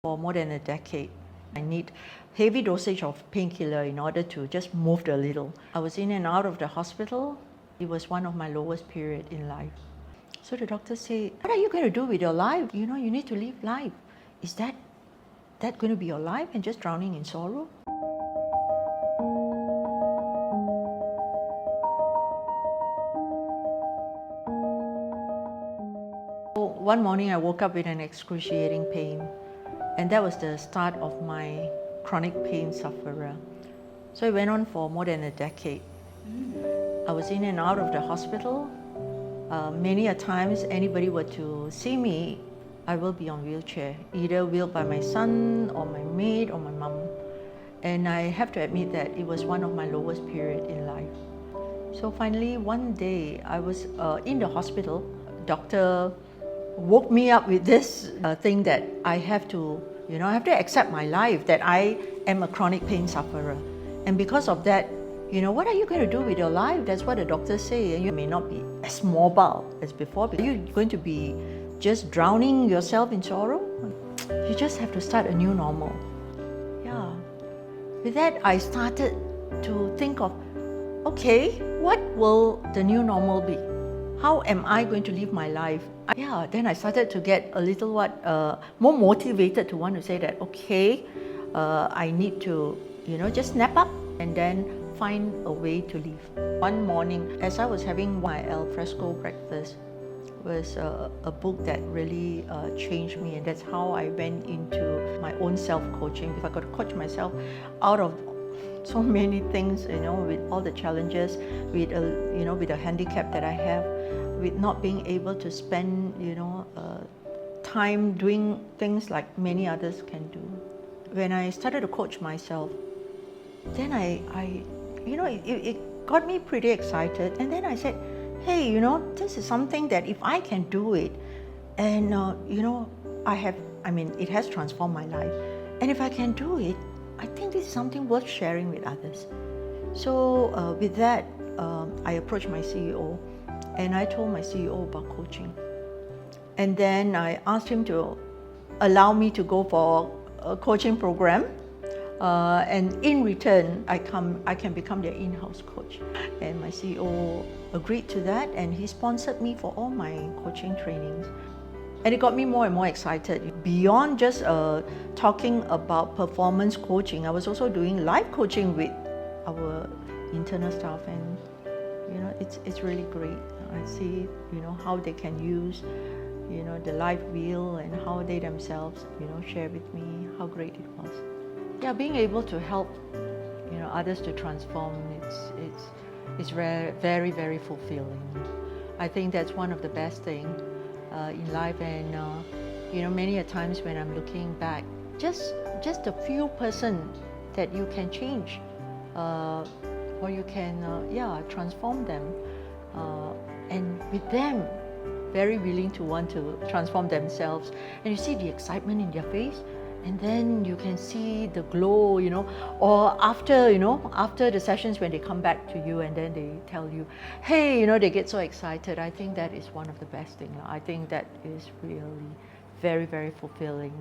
For more than a decade. I need heavy dosage of painkiller in order to just move a little. I was in and out of the hospital. It was one of my lowest period in life. So the doctor said, what are you going to do with your life? You need to live life. Is that going to be your life and just drowning in sorrow? One morning I woke up with an excruciating pain, and that was the start of my chronic pain sufferer. So it went on for more than a decade. I was in and out of the hospital. Many a times anybody were to see me, I will be on wheelchair, either wheeled by my son or my maid or my mum. And I have to admit that it was one of my lowest period in life. So finally one day I was in the hospital. Doctor woke me up with this thing that I have to accept my life, that I am a chronic pain sufferer. And because of that, what are you going to do with your life? That's what the doctors say. You may not be as mobile as before, but you're going to be just drowning yourself in sorrow. You just have to start a new normal. Yeah. With that, I started to think of, okay, what will the new normal be? How am I going to live my life? Then I started to get a little more motivated to want to say that, okay, I need to, just snap up and then find a way to live. One morning, as I was having my al fresco breakfast, was a book that really changed me, and that's how I went into my own self-coaching. If I got to coach myself out of so many things, with all the challenges, with a handicap that I have, with not being able to spend, time doing things like many others can do. When I started to coach myself, then it got me pretty excited. And then I said, hey, this is something that if I can do it, and it has transformed my life. And if I can do it, I think this is something worth sharing with others. So with that, I approached my CEO, and I told my CEO about coaching. And then I asked him to allow me to go for a coaching program. And in return, I can become their in-house coach. And my CEO agreed to that, and he sponsored me for all my coaching trainings. And it got me more and more excited. Beyond just talking about performance coaching, I was also doing life coaching with our internal staff, and it's really great. I see how they can use the life wheel, and how they themselves share with me how great it was. Yeah, being able to help others to transform, it's very, very fulfilling. I think that's one of the best things in life. And many a times when I'm looking back, just a few person that you can change, or you can transform them, and with them very willing to want to transform themselves, and you see the excitement in their face, and then you can see the glow, or after the sessions, when they come back to you and then they tell you, hey, they get so excited. I think that is one of the best things. I think that is really very, very fulfilling.